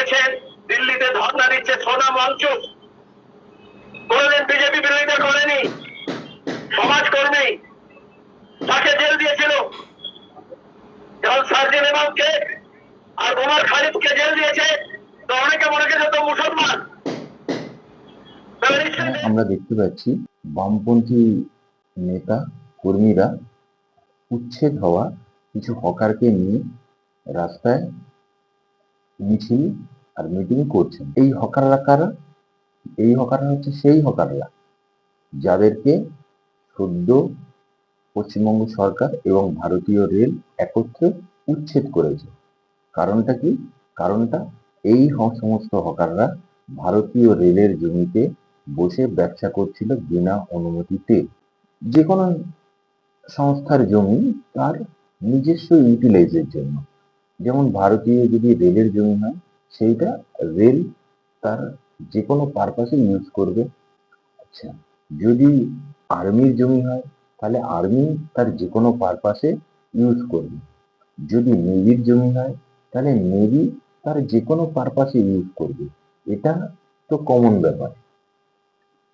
দিয়েছেন, দিল্লিতে ধর্ণা দিচ্ছে সোনা মঞ্চ, কোনদিন বিজেপি বিরোধিতা করেনি, সমাজকর্মী, তাকে জেল দিয়েছিল। যেমন সার্জিন ইমামকে আর উমর খালিদকে জেল দিয়েছে, তো অনেকে মনে করছে তো মুসলমান। আমরা দেখতে পাচ্ছি বামপন্থী নেতা কর্মীরা উচ্ছেদ হওয়া কিছু হকারকে নিয়ে রাস্তায় মিছিল আর মিটিং করছেন। এই হকাররা কারা? এই হকাররা হচ্ছে সেই হকাররা যাদেরকে সদ্য পশ্চিমবঙ্গ সরকার এবং ভারতীয় রেল একত্রে উচ্ছেদ করেছে। কারণটা কি? কারণটা এই সমস্ত হকাররা ভারতীয় রেলের জমিতে বসে ব্যবসা করছিল বিনা অনুমতিতে। যে কোনো সংস্থার জমি তার নিজস্ব ইউটিলাইজের জন্য। যেমন ভারতীয় যদি রেলের জমি হয়, সেইটা রেল তার যে কোনো পারপাসে ইউজ করবে। আচ্ছা, যদি আর্মির জমি হয়, তাহলে আর্মি তার যে কোনো পারপাসে ইউজ করবে। যদি নেভির জমি হয়, তাহলে নেভি তার যে কোনো পারপাসে ইউজ করবে। এটা তো কমন ব্যাপার,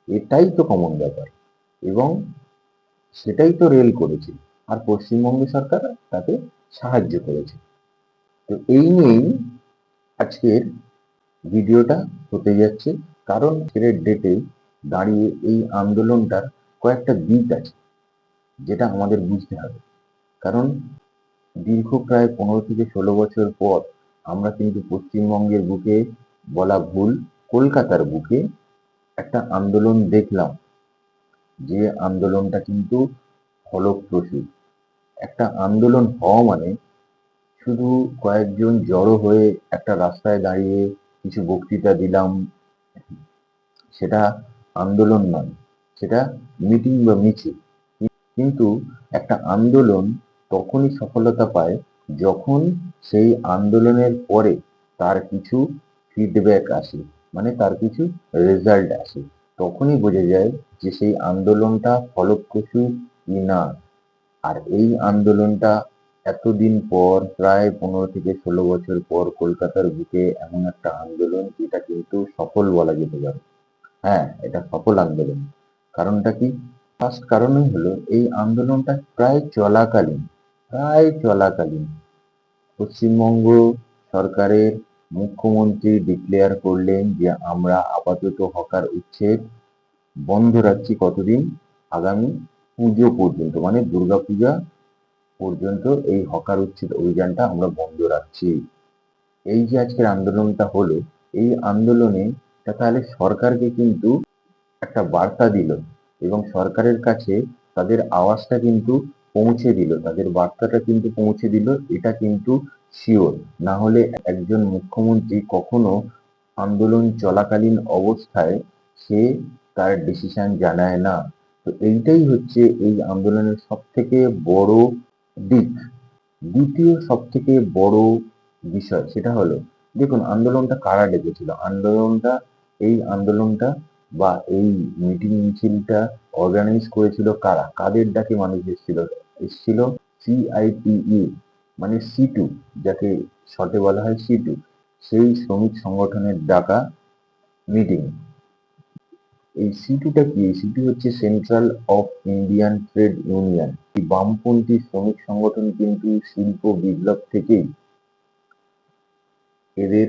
এটাই তো কমন ব্যাপার, এবং সেটাই তো রেল করেছে, আর পশ্চিমবঙ্গ সরকার তাকে সাহায্য করেছে। তো এই নিয়েই আজকের ভিডিওটা হতে যাচ্ছে, কারণ এর ডেটে দাঁড়িয়ে এই আন্দোলনটার কয়েকটা দিক আছে যেটা আমাদের বুঝতে হবে। কারণ দীর্ঘ প্রায় 15 থেকে 16 বছর পর আমরা কিন্তু পশ্চিমবঙ্গের বুকে বলা ভুল, কলকাতার বুকে একটা আন্দোলন দেখলাম, যে আন্দোলনটা কিন্তু ফলপ্রসূ। একটা আন্দোলন হওয়া মানে শুধু কয়েকজন জড়ো হয়ে একটা রাস্তায় দাঁড়িয়ে কিছু বক্তৃতা দিলাম, সেটা আন্দোলন নয়, সেটা মিটিং বা মিছিল। কিন্তু একটা আন্দোলন তখনই সফলতা পায় যখন সেই আন্দোলনের পরে তার কিছু ফিডব্যাক আসে, মানে তার কিছু রেজাল্ট আসে। তখনই বোঝা যায় যে সেই আন্দোলনটা ফলপ্রসূ কি না। আর এই আন্দোলনটা এতদিন পর, প্রায় 15 থেকে 16 বছর পর কলকাতার বুকে এমন একটা আন্দোলন যেটা কিন্তু সফল বলা যেতে পারে। হ্যাঁ, এটা সফল আন্দোলন। কারণটা কি? ফার্স্ট কারণই হলো এই আন্দোলনটা প্রায় চলাকালীন পশ্চিমবঙ্গ সরকারের মুখ্যমন্ত্রী ডিক্লেয়ার করলেন যে আমরা আপাতত হকার উচ্ছেদ বন্ধ রাখছি। কতদিন? আগামী পুজো পর্যন্ত, মানে দুর্গাপূজা পর্যন্ত এই হকার উচ্ছেদ অভিযানটা আমরা বন্ধ রাখছি। এই যে আজকের আন্দোলনটা হলো, এই আন্দোলনে তাহলে সরকারকে কিন্তু একটা বার্তা দিল, এবং সরকারের কাছে তাদের আওয়াজটা কিন্তু পৌঁছে দিল, তাদের বার্তাটা কিন্তু পৌঁছে দিল। এটা কিন্তু শিওর। না হলে একজন মুখ্যমন্ত্রী কখনো আন্দোলন চলাকালীন অবস্থায় সে তার ডিসিশন জানায় না। তো এইটাই হচ্ছে এই আন্দোলনের সব থেকে বড় দিক। দ্বিতীয় সব থেকে বড় বিষয় সেটা হলো, দেখুন আন্দোলনটা কারা ডেকেছিল। এই আন্দোলনটা বা এই মিটিং মিছিলটা অর্গানাইজ করেছিল কারা? কাদের ডাকে মানুষ এসেছিল সিআইটিইউ, মানে সি2, যাকে শর্টে বলা হয় সি2, সেই শ্রমিক সংগঠনের ডাকা মিটিং। এই সি2টা কি? সি2 হচ্ছে central of Indian trade union. এই বামপন্থী শ্রমিক সংগঠন কিন্তু শিল্প বিপ্লব থেকেই এদের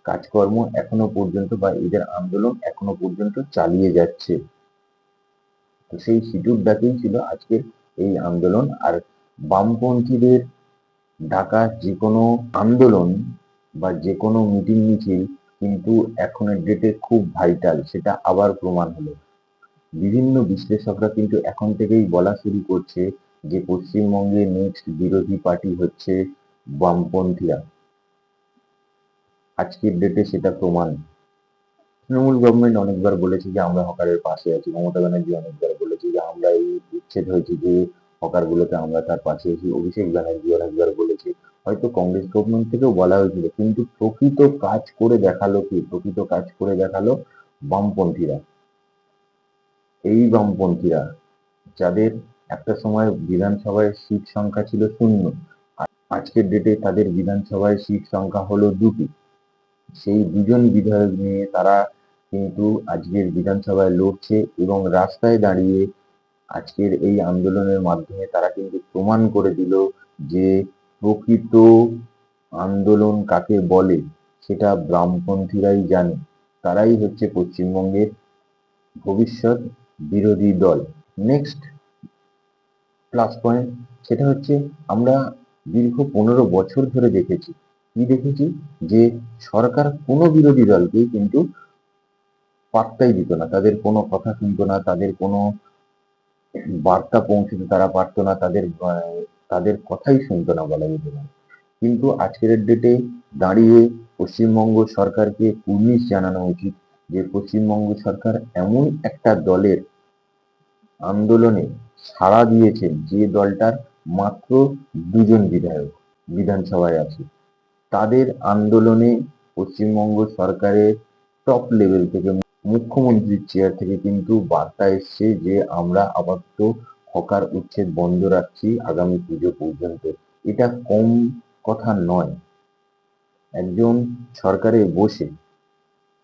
কাজকর্ম এখনো পর্যন্ত বা এদের আন্দোলন এখনো পর্যন্ত চালিয়ে যাচ্ছে। তো সেই সিটুর ডাকেই ছিল আজকের এই আন্দোলন। আর বামপন্থীদের ডাকা যে কোনো আন্দোলন বা যে কোনো মিটিং মিছিল কিন্তু এখনের ডেটে খুব ভাইটাল, সেটা আবার প্রমাণ হলো। বিভিন্ন বিশ্লেষকরা কিন্তু এখন থেকেই বলা শুরু করছে যে পশ্চিমবঙ্গে নেক্সট বিরোধী পার্টি হচ্ছে বামপন্থীরা। আজকের ডেটে সেটা প্রমাণ। তৃণমূল গভর্নমেন্ট অনেকবার বলেছে যে আমরা হকারের পাশে আছি, মমতা ব্যানার্জি অনেকবার বলেছে যে আমরা এই উচ্ছেদ হয়েছে যে হকার গুলোকে আমরা তার পাশে আছি, অভিষেক ব্যানার্জি অনেকবার বলেছে, হয়তো কংগ্রেস গভর্নমেন্ট থেকেও বলা হয়েছিল, কিন্তু প্রকৃত কাজ করে দেখালো কি? প্রকৃত কাজ করে দেখালো বামপন্থীরা। এই বামপন্থীরা যাদের একটা সময় বিধানসভায় সিট সংখ্যা ছিল 0, আজকের ডেটে তাদের বিধানসভায় সিট সংখ্যা হলো 2টি। সেই দুজন বিধায়ক নিয়ে তারা কিন্তু আজকের বিধানসভায় লড়ছে এবং রাস্তায় দাঁড়িয়ে আজকের এই আন্দোলনের মাধ্যমে তারা কিন্তু প্রমাণ করে দিল যে প্রকৃত আন্দোলন কাকে বলে সেটা বামপন্থীরাই জানে। তারাই হচ্ছে পশ্চিমবঙ্গের ভবিষ্যৎ বিরোধী দল। নেক্সট প্লাস পয়েন্ট সেটা হচ্ছে আমরা দীর্ঘ 15 বছর ধরে দেখেছি, কি দেখেছি, যে সরকার কোনো বিরোধী দলকেই কিন্তু পাত্তাই দিত না, তাদের কোনো কথা শুনতো না, তাদের কোনো বার্তা পৌঁছতে তারা পারতো না, তাদের কথাই শুনতো না বলা যেতে পারে। কিন্তু আজকের ডেটে দাঁড়িয়ে পশ্চিমবঙ্গ সরকারকে কুর্নিশ জানানো উচিত যে পশ্চিমবঙ্গ সরকার এমন একটা দলের আন্দোলনে সাড়া দিয়েছে যে দলটার মাত্র দুজন বিধায়ক বিধানসভায় আছে। তাদের আন্দোলনে পশ্চিমবঙ্গ সরকারের টপ লেভেল থেকে মুখ্যমন্ত্রীর চেয়ার থেকে কিন্তু বার্তা এসছে যে আমরা আপাতত হকার উচ্ছেদ বন্ধ রাখছি আগামী পুজো পর্যন্ত। এটা কম কথা নয়। একজন সরকারে বসে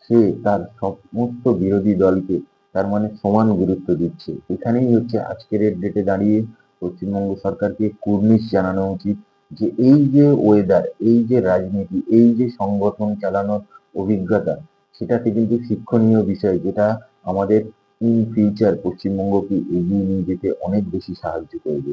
সে তার সমস্ত বিরোধী দলকে তার মানে সমান গুরুত্ব দিচ্ছে। এখানেই হচ্ছে আজকের ডেটে দাঁড়িয়ে পশ্চিমবঙ্গ সরকারকে কুর্নিশ জানানো উচিত যে এই যে ওয়েদার, এই যে রাজনীতি, এই যে সংগঠন চালানোর অভিজ্ঞতা, সেটাতে কিন্তু শিক্ষণীয় বিষয়, যেটা আমাদের ইন ফিউচার পশ্চিমবঙ্গকে এগিয়ে নিয়ে যেতে অনেক বেশি সাহায্য করবে।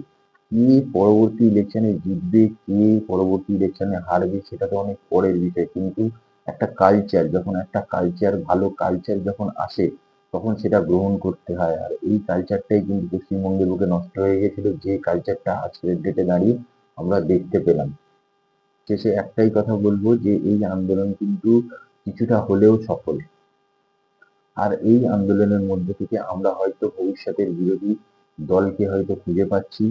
কে পরবর্তী ইলেকশনে জিতবে, কে পরবর্তী ইলেকশনে হারবে, সেটা তো অনেক পরের বিষয়, কিন্তু একটা কালচার, যখন একটা কালচার, ভালো কালচার যখন আসে তখন সেটা গ্রহণ করতে হয়। আর এই কালচারটাই কিন্তু পশ্চিমবঙ্গের বুকে নষ্ট হয়ে গেছিল, যে কালচারটা আজকের ডেটে দাঁড়িয়ে আমরা দেখতে পেলাম। শেষে একটাই কথা বলবো যে এই আন্দোলন কিন্তু কিছুটা হলেও সফল। আর এই আন্দোলনের মধ্যে থেকে আমরা হয়তো ভবিষ্যতের বিরোধী দলকে হয়তো খুঁজে পাচ্ছি।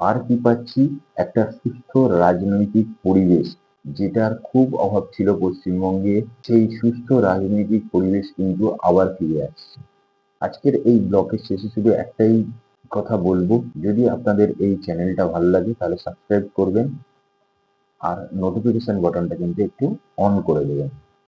আর কি পাচ্ছি? একটা সুস্থ রাজনৈতিক পরিবেশ, যেটার খুব অভাব ছিল পশ্চিমবঙ্গে। সেই সুস্থ রাজনৈতিক পরিবেশ কিন্তু আবার ফিরে আসছে। আজকের এই ব্লকের শেষে শুধু একটাই কথা বলবো, যদি আপনাদের এই চ্যানেলটা ভালো লাগে তাহলে সাবস্ক্রাইব করবেন আর নোটিফিকেশন বাটনটা কিন্তু একটু অন করে দেবেন।